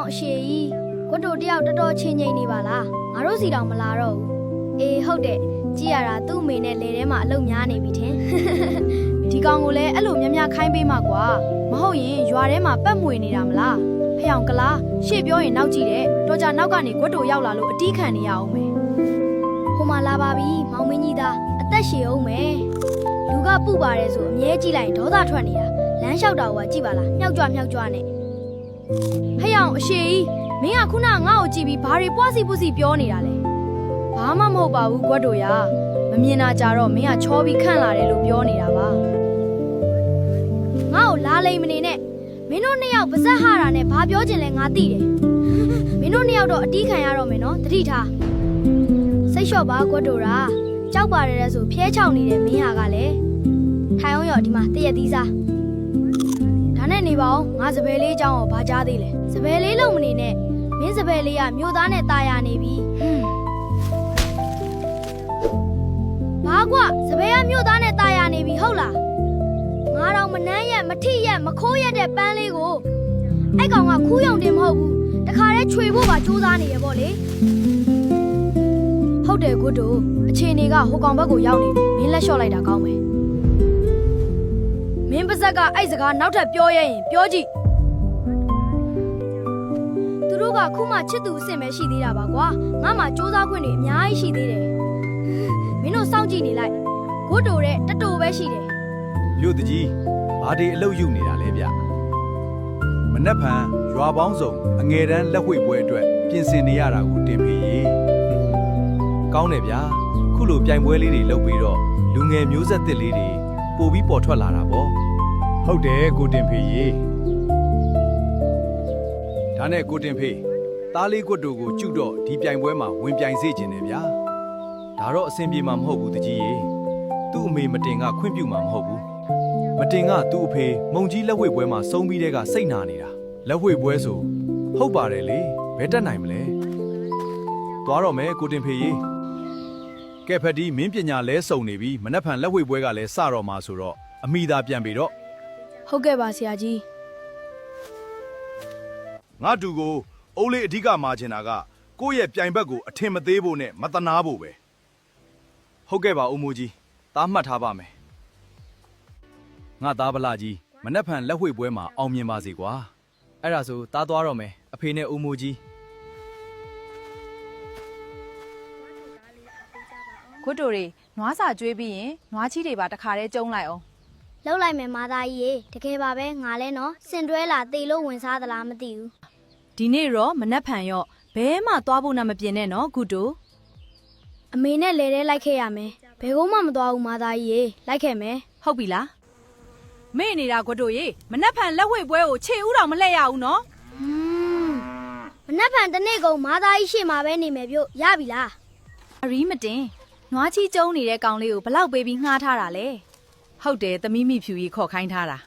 အောင်အရှိကြီးကွတ်တို့တယောက်တော်တော်ချင်းငိမ့်နေပါလားငါတို့စီတောင်မလာတော့ဘူးအေးဟုတ်တယ်ကြည့်ရတာသူ့အမေနဲ့လေထဲမှာအလုပ်များနေပြီထင်ဒီကောင်ကိုလည်းအဲ့လိုများများခိုင်းပေးမှကွာမဟုတ်ရင်ရွာထဲမှာပတ်မွေနေတာမလားဖျောင်ကလားရှေ့ပြောရင်နောက်ကြည့်တယ်တော်ကြနောက်ကနေကွတ်တို့ရောက်လာလို့အတီးခံနေရအောင်မယ်ဟိုမှာလာပါပြီမောင်မင်းကြီးသားအသက်ရှည်အောင်မယ်လူကပူပါတယ်ဆိုအမြဲကြည့်လိုက်ဒေါသထွက်နေတာလမ်းလျှောက်တာကကြည့်ပါလားမြောက်ကြွနဲ့ဖျောင်အရှိကြီးမင်းကခုနငါ့ကိုကြည့်ပြီးဘာတွေပွားစီပူစီပြောနေတာလဲဘာမှမဟုတ်ပါဘူးကွတ်တို့ရမမြင်တာကြတော့မင်းကချောပြီးခန့်လာတယ်လို့ပြောနေတာပါငါ့ကိုလာလိမ့်မနေနဲ့မင်းတို့နှစ်ယောက်ပါဇက်ဟာတာနဲ့ဘာပြောချင်လဲငါသိတယ်မင်းတို့နှစ်ယောက်တော့အတီးခံရတော့မယ်နော်သတိထားစိတ်လျှော့ပါကွတ်တို့ရာကြောက်ပါတယ်ဆိုဖျဲချောင်နေတဲ့မင်းဟာကလည်းထိုင်အောင်ရောဒီမှာတရက်သီးစားဒါနဲ့နေပါအောင်ငါစပယ်လေးအကြောင်းကိုဘာကြားသေးလဲစပယ်လေးလုံးမနေနဲ့မင်းစပယ်လေးကမြို့သားနဲ့ตายရနေပြီဘာကွစပယ်ကမြို့သားနဲ့ตายရနေပြီဟုတ်လားငါတော့မနှမ်းရက်မထိရက်မခိုးရက်တဲ့ပန်းလေးကိုအဲ့ကောင်ကခူးယုံတင်မဟုတ်ဘူးတခါတည်းခြွေဖို့ပါစူးစမ်းနေရပေါ့လေဟုတ်တယ်ကွတို့အခြေအနေကဟိုကောင်ဘက်ကိုရောက်နေပြီမင်းလက်လျှော့လိုက်တာကောင်းမယ်မင်းပါဇက်ကအဲ့စကားနောက်ထပ်ပြောရရင်ပြောကြည့်သူတို့ကခုမှချစ်သူအစ်စ်ပဲရှိသေးတာပါကွာငါမှစူးစမ်းခွင့်တွေအများကြီးရှိသေးတယ်မင်းတို့စောင့်ကြည့်နေလိုက်ကွတို့တဲ့တတူပဲရှိတယ်မြို့တကြီးဘာတွေအလုပ်ယူနေတာလဲဗျမနှက်ဖန်ရွာပေါင်းစုံအငယ်တန်းလက်ဝှေ့ပွဲအတွက်ပြင်ဆင်နေရတာကိုတင်ဖေးရေကောင်းတယ်ဗျာခုလိုပြိုင်ပွဲလေးတွေလုပ်ပြီးတော့လူငယ်မျိုးဆက်သစ်လေးတွေပို့ပြီးပေါ်ထွက်လာတာပေါ့ဟုတ်တယ်ကိုတင်ဖေးရေဒါနဲ့ကိုတင်ဖေးသားလေးကွတ်တို့ကိုကျုတော့ဒီပြိုင်ပွဲမှာဝင်ပြိုင်စေခြင်းတယ်ဗျာဒါတော့အဆင်ပြေမှာမဟုတ်ဘူးတကြီးရေသူ့အမေမတင်ကခွင့်ပြုမှာမဟုတ်ဘူးမတင်ကသူ့အဖေမုံကြီးလက်ဝှေ့ပွဲမှာစုံပြီးတဲ့ကစိတ်နာနေတာလက်ဝှေ့ပွဲဆိုဟုတ်ပါတယ်လေဘယ်တက်နိုင်မလဲသွားတော့မယ်ကိုတင်ဖေကြီးကဲဖက်ဒီမင်းပညာလဲစုံနေပြီမနှက်ဖန်လက်ဝှေ့ပွဲကလည်းစတော့မှာဆိုတော့အမိသာပြန်ပြီတော့ဟုတ်ကဲ့ပါဆရာကြီးငါတူကိုအိုးလေးအဓိကမာချင်တာကကိုယ့်ရဲ့ပြိုင်ဘက်ကိုအထင်မသေးဖို့နဲ့မတနာဖို့ပဲဟုတ်ကဲ့ပါဦးမိုးကြီးသားမှတ်ထားပါမယ်ငါသားဗလာကြီးမနှက်ဖန်လက်ဝှေ့ပွဲမှာအောင်မြင်ပါစေကွာအဲ့ဒါဆိုသားသွားတော့မယ်အဖေနဲ့ဦးမိုးကြီးခွတ်တိုတွေနွားစာကျွေးပြီးရင်နွားချီးတွေပါတခါတည်းကျုံလိုက်အောင်လှုပ်လိုက်မယ်မာသားကြီးရေတကယ်ပါပဲငါလဲနော်စင်တွဲလာတေလို့ဝင်စားသလားမသိဘူးဒီနေ့တော့မနှက်ဖန်ရော့ဘဲမှသွားဖို့နာမပြင်းနဲ့နော်ခွတ်တိုအမေနဲ့လဲလိုက်ခဲ့ရမယ်ဘယ်ကုန်းမှမသွားဘူးမာသားကြီးရေလိုက်ခဲ့မယ်ဟုတ်ပြီလားမေ့နေတာခွတ်တိုရေမနှက်ဖန်လက်ဝှေ့ပွဲကိုခြေဥတော်မလှည့်ရဘူးနော်မနှက်ဖန်တနေ့ကုန်မာသားကြီးရှေ့မှာပဲနေမယ်ပြုတ်ရပြီလားအရီးမတင်နွားချီးကျုံနေတဲ့ကောင်လေးကိုဘလောက်ပေးပြီးငှားထားတာလဲဟုတ်တယ်သမီးမိဖြူကြီးခေါ်ခိုင်းထားတာ